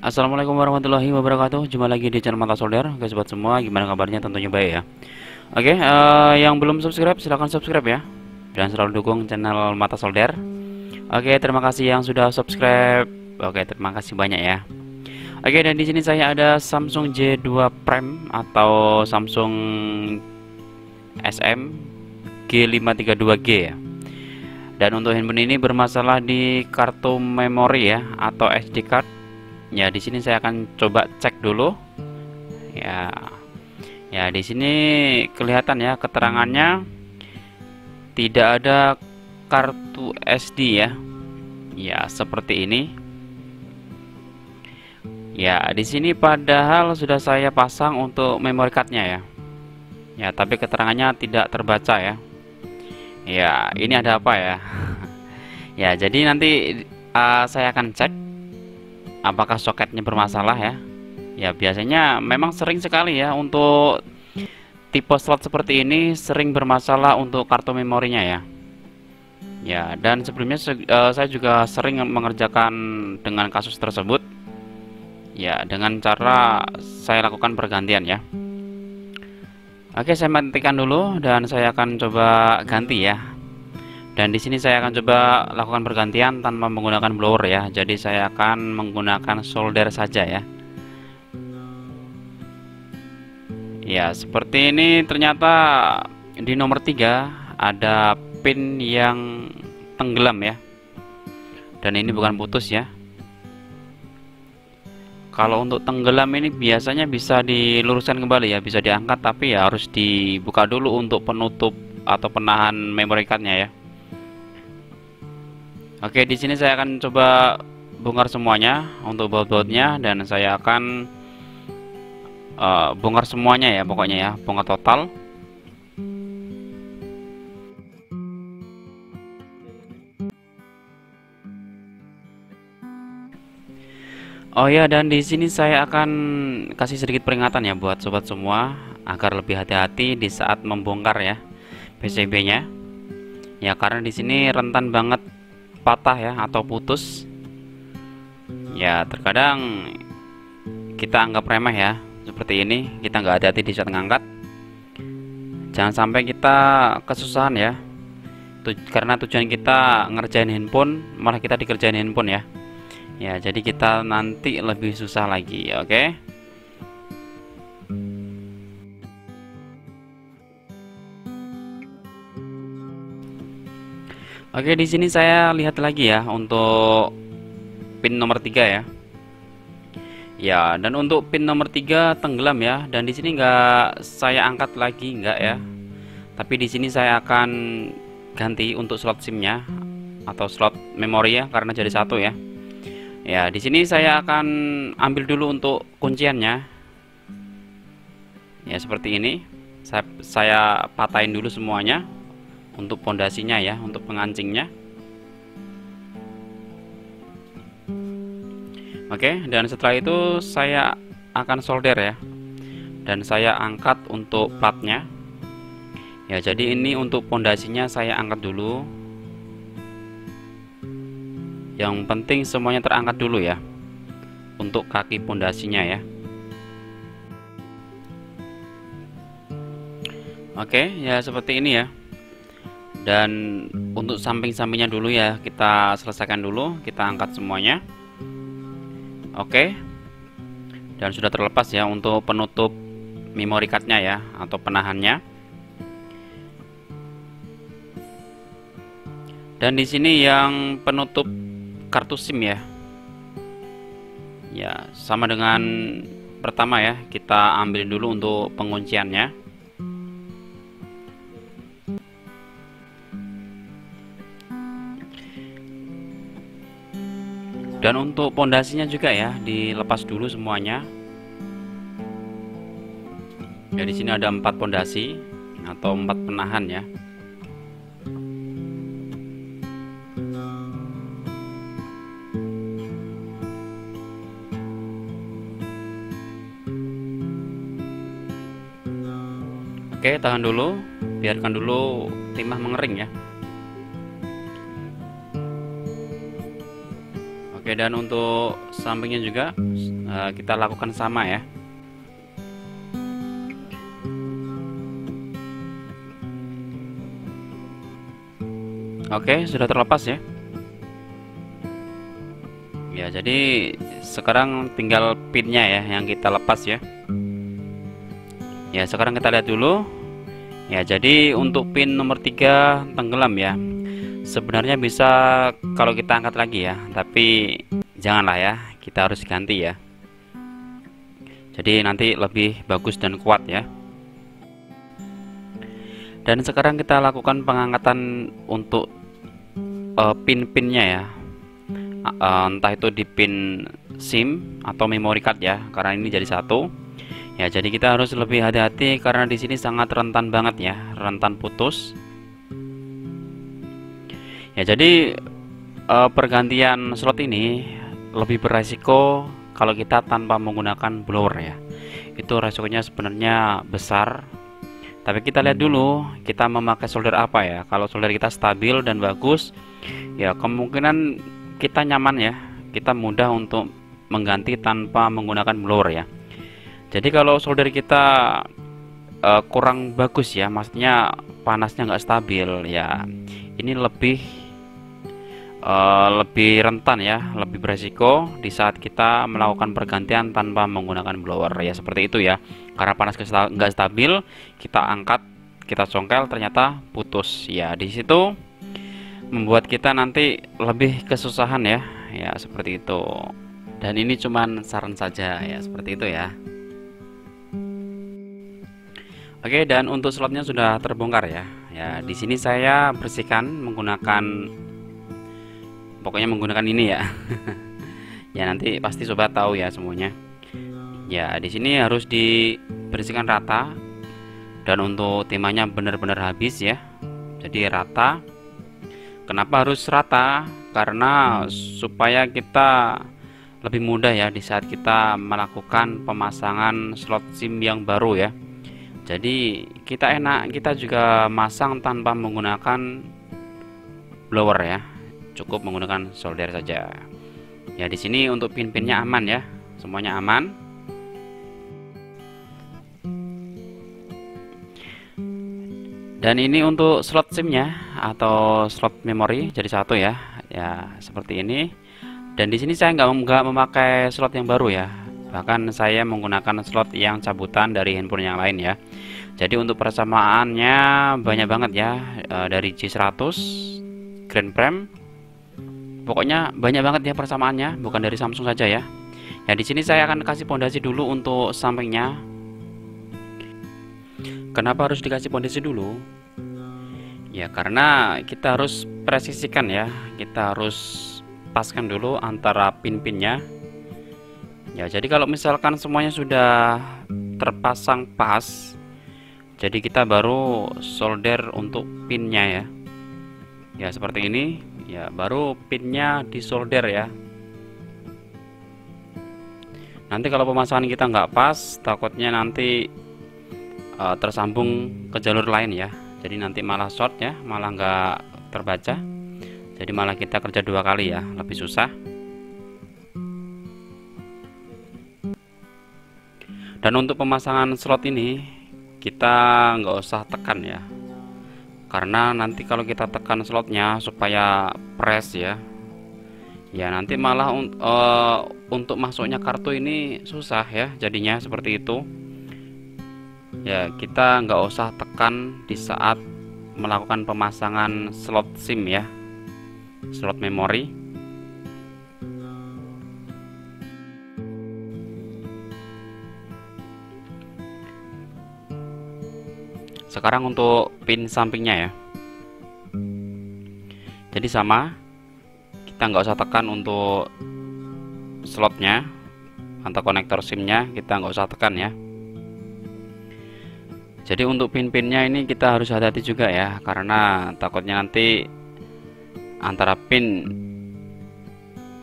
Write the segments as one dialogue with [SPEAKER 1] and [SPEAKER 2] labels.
[SPEAKER 1] Assalamualaikum warahmatullahi wabarakatuh. Jumpa lagi di channel Mata Solder. Oke sobat semua, gimana kabarnya? Tentunya baik ya. Oke, yang belum subscribe silahkan subscribe ya. Dan selalu dukung channel Mata Solder. Oke, terima kasih yang sudah subscribe. Oke, terima kasih banyak ya. Oke, dan di sini saya ada Samsung J2 Prime atau Samsung SM G532G ya. Dan untuk handphone ini bermasalah di kartu memori ya atau SD card. Ya, di sini saya akan coba cek dulu. Ya. Ya, di sini kelihatan ya keterangannya tidak ada kartu SD ya. Ya, seperti ini. Ya, di sini padahal sudah saya pasang untuk memory cardnya ya. Ya, tapi keterangannya tidak terbaca ya. Ya, ini ada apa ya? Ya, jadi nanti saya akan cek apakah soketnya bermasalah ya. Ya, biasanya memang sering sekali ya untuk tipe slot seperti ini sering bermasalah untuk kartu memorinya ya. Ya, dan sebelumnya saya juga sering mengerjakan dengan kasus tersebut. Ya, dengan cara saya lakukan pergantian ya. Oke, saya matikan dulu dan saya akan coba ganti ya. Dan di sini saya akan coba lakukan pergantian tanpa menggunakan blower ya. Jadi saya akan menggunakan solder saja ya. Ya, seperti ini ternyata di nomor 3 ada pin yang tenggelam ya. Dan ini bukan putus ya. Kalau untuk tenggelam ini biasanya bisa diluruskan kembali ya, bisa diangkat, tapi ya harus dibuka dulu untuk penutup atau penahan memory cardnya ya. Oke, di sini saya akan coba bongkar semuanya untuk baut-bautnya dan saya akan bongkar semuanya ya, pokoknya ya, bongkar total. Oh ya, dan di sini saya akan kasih sedikit peringatan ya buat sobat semua agar lebih hati-hati di saat membongkar ya PCB-nya. Ya, karena di sini rentan banget patah ya atau putus. Ya, terkadang kita anggap remeh ya seperti ini, kita nggak hati-hati di saat ngangkat. Jangan sampai kita kesusahan ya. Karena tujuan kita ngerjain handphone malah kita dikerjain handphone ya. Ya, jadi kita nanti lebih susah lagi, oke? Oke, di sini saya lihat lagi ya untuk pin nomor 3 ya. Ya, dan untuk pin nomor 3 tenggelam ya, dan di sini nggak saya angkat lagi, nggak ya. Tapi di sini saya akan ganti untuk slot SIM-nya atau slot memori ya, karena jadi satu ya. Ya, di sini saya akan ambil dulu untuk kunciannya. Ya, seperti ini. Saya patahin dulu semuanya untuk pondasinya ya, untuk pengancingnya. Oke, dan setelah itu saya akan solder ya. Dan saya angkat untuk platnya. Ya, jadi ini untuk pondasinya saya angkat dulu. Yang penting semuanya terangkat dulu ya. Untuk kaki pondasinya ya. Oke, ya seperti ini ya. Dan untuk samping-sampingnya dulu ya, kita selesaikan dulu, kita angkat semuanya. Oke. Dan sudah terlepas ya untuk penutup memory cardnya ya, atau penahannya. Dan di sini yang penutup kartu SIM ya. Ya, sama dengan pertama ya, kita ambil dulu untuk pengunciannya. Dan untuk pondasinya juga ya, dilepas dulu semuanya. Ya, di sini ada 4 pondasi atau 4 penahan ya. Oke, tahan dulu, biarkan dulu timah mengering ya. Oke, dan untuk sampingnya juga kita lakukan sama ya. Oke, sudah terlepas ya. Ya, jadi sekarang tinggal pinnya ya yang kita lepas ya. Ya, sekarang kita lihat dulu. Ya, jadi untuk pin nomor 3 tenggelam ya. Sebenarnya bisa kalau kita angkat lagi ya, tapi janganlah ya, kita harus ganti ya. Jadi nanti lebih bagus dan kuat ya. Dan sekarang kita lakukan pengangkatan untuk pin-pinnya ya. Entah itu di pin SIM atau memory card ya, karena ini jadi satu. Ya, jadi kita harus lebih hati-hati karena di sini sangat rentan banget ya, rentan putus. Ya, jadi pergantian slot ini lebih beresiko kalau kita tanpa menggunakan blower ya. Itu resikonya sebenarnya besar. Tapi kita lihat dulu kita memakai solder apa ya. Kalau solder kita stabil dan bagus, ya kemungkinan kita nyaman ya. Kita mudah untuk mengganti tanpa menggunakan blower ya. Jadi kalau solder kita kurang bagus ya, maksudnya panasnya nggak stabil ya, ini lebih rentan ya, lebih beresiko di saat kita melakukan pergantian tanpa menggunakan blower ya, seperti itu ya. Karena panas nggak stabil, kita angkat, kita congkel, ternyata putus ya. Di situ membuat kita nanti lebih kesusahan ya, ya seperti itu. Dan ini cuman saran saja ya, seperti itu ya. Oke, dan untuk slotnya sudah terbongkar ya. Ya, di sini saya bersihkan menggunakan, pokoknya menggunakan ini ya. Ya, nanti pasti sobat tahu ya semuanya. Ya, di sini harus dibersihkan rata. Dan untuk timahnya benar-benar habis ya. Jadi rata. Kenapa harus rata? Karena supaya kita lebih mudah ya di saat kita melakukan pemasangan slot SIM yang baru ya. Jadi kita enak, kita juga masang tanpa menggunakan blower ya. Cukup menggunakan solder saja. Ya, di sini untuk pin-pinnya aman ya. Semuanya aman. Dan ini untuk slot SIM-nya atau slot memori jadi satu ya. Ya, seperti ini. Dan di sini saya nggak memakai slot yang baru ya. Bahkan saya menggunakan slot yang cabutan dari handphone yang lain ya. Jadi untuk persamaannya banyak banget ya, dari J100, Grand Prime. Pokoknya banyak banget ya persamaannya, bukan dari Samsung saja ya. Ya, di sini saya akan kasih pondasi dulu untuk sampingnya. Kenapa harus dikasih pondasi dulu? Ya, karena kita harus presisikan ya. Kita harus paskan dulu antara pin-pinnya. Ya, jadi kalau misalkan semuanya sudah terpasang pas, jadi kita baru solder untuk pinnya ya. Ya, seperti ini. Ya, baru pinnya disolder ya. Nanti kalau pemasangan kita nggak pas, takutnya nanti tersambung ke jalur lain ya. Jadi nanti malah short ya, malah nggak terbaca. Jadi malah kita kerja dua kali ya, lebih susah. Dan untuk pemasangan slot ini kita nggak usah tekan ya, karena nanti kalau kita tekan slotnya supaya press ya, ya nanti malah untuk masuknya kartu ini susah ya, jadinya seperti itu. Ya, kita nggak usah tekan di saat melakukan pemasangan slot SIM ya, slot memori. Sekarang untuk pin sampingnya ya. Jadi sama, kita nggak usah tekan untuk slotnya atau konektor SIM-nya, kita nggak usah tekan ya. Jadi untuk pin-pinnya ini kita harus hati-hati juga ya, karena takutnya nanti antara pin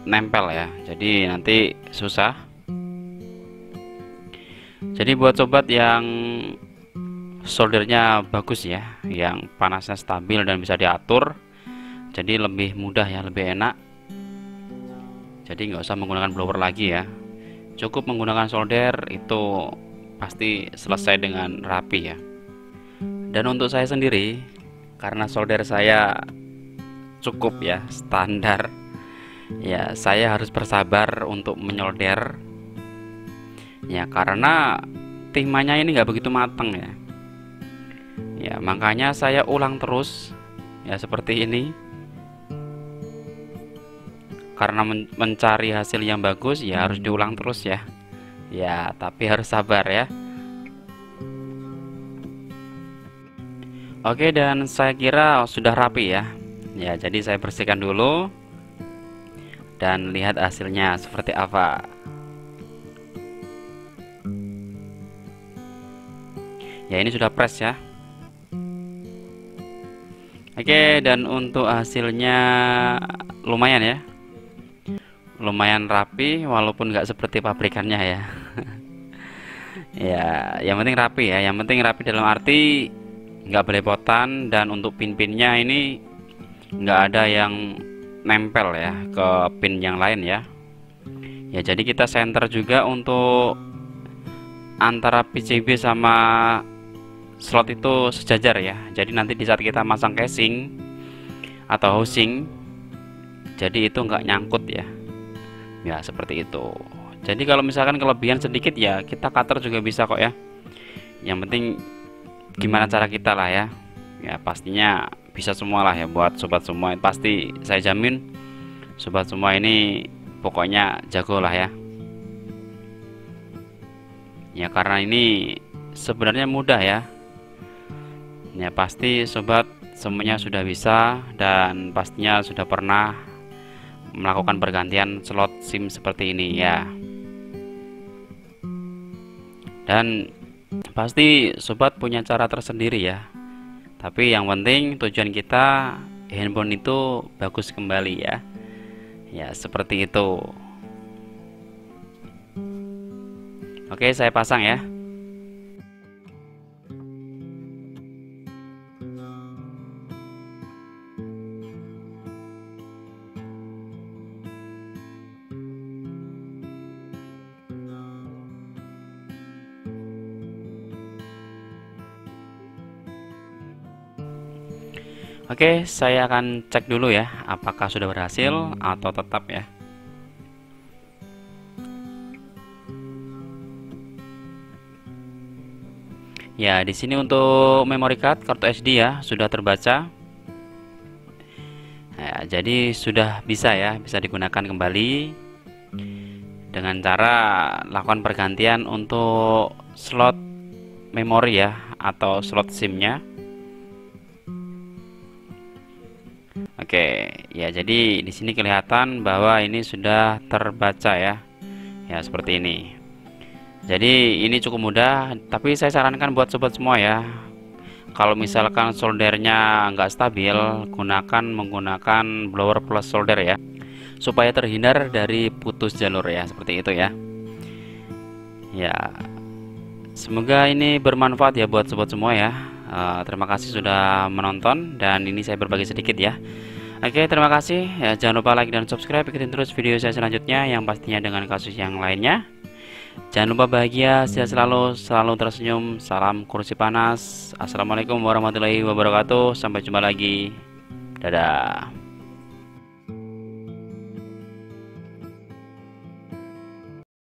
[SPEAKER 1] nempel ya, jadi nanti susah. Jadi buat sobat yang soldernya bagus ya, yang panasnya stabil dan bisa diatur, jadi lebih mudah ya, lebih enak. Jadi nggak usah menggunakan blower lagi ya. cukup menggunakan solder itu pasti selesai dengan rapi ya. Dan untuk saya sendiri, karena solder saya cukup ya standar, ya saya harus bersabar untuk menyolder ya, karena timahnya ini nggak begitu matang ya. Ya makanya saya ulang terus ya seperti ini, karena mencari hasil yang bagus ya harus diulang terus ya. Ya tapi harus sabar ya. Oke, dan saya kira sudah rapi ya. Ya jadi saya bersihkan dulu dan lihat hasilnya seperti apa. Ya ini sudah press ya. Oke, dan untuk hasilnya lumayan ya, lumayan rapi walaupun nggak seperti pabrikannya ya. Ya yang penting rapi ya, yang penting rapi dalam arti nggak belepotan, dan untuk pin-pinnya ini nggak ada yang nempel ya ke pin yang lain ya. Ya jadi kita center juga untuk antara PCB sama slot itu sejajar ya. Jadi nanti di saat kita masang casing atau housing, jadi itu nggak nyangkut ya. Ya seperti itu. Jadi kalau misalkan kelebihan sedikit ya kita cutter juga bisa kok ya. Yang penting gimana cara kita lah ya. Ya pastinya bisa semua lah ya buat sobat semua. Pasti saya jamin sobat semua ini pokoknya jago lah ya. Ya karena ini sebenarnya mudah ya. Ya pasti sobat semuanya sudah bisa dan pastinya sudah pernah melakukan pergantian slot SIM seperti ini ya. Dan pasti sobat punya cara tersendiri ya. Tapi yang penting tujuan kita handphone itu bagus kembali ya. Ya seperti itu. Oke, saya pasang ya. Oke, saya akan cek dulu ya apakah sudah berhasil atau tetap ya. Ya, di sini untuk memory card kartu SD ya sudah terbaca. Ya, jadi sudah bisa ya, bisa digunakan kembali dengan cara lakukan pergantian untuk slot memori ya atau slot SIM-nya. Oke, ya jadi di sini kelihatan bahwa ini sudah terbaca ya. Ya, seperti ini. Jadi ini cukup mudah, tapi saya sarankan buat sobat semua ya. Kalau misalkan soldernya nggak stabil, menggunakan blower plus solder ya, supaya terhindar dari putus jalur ya, seperti itu ya. Ya, semoga ini bermanfaat ya buat sobat semua ya. Terima kasih sudah menonton dan ini saya berbagi sedikit ya. Oke, terima kasih ya, jangan lupa like dan subscribe, ikutin terus video saya selanjutnya yang pastinya dengan kasus yang lainnya. Jangan lupa bahagia, sehat selalu, selalu tersenyum, salam kursi panas. Assalamualaikum warahmatullahi wabarakatuh, sampai jumpa lagi, dadah.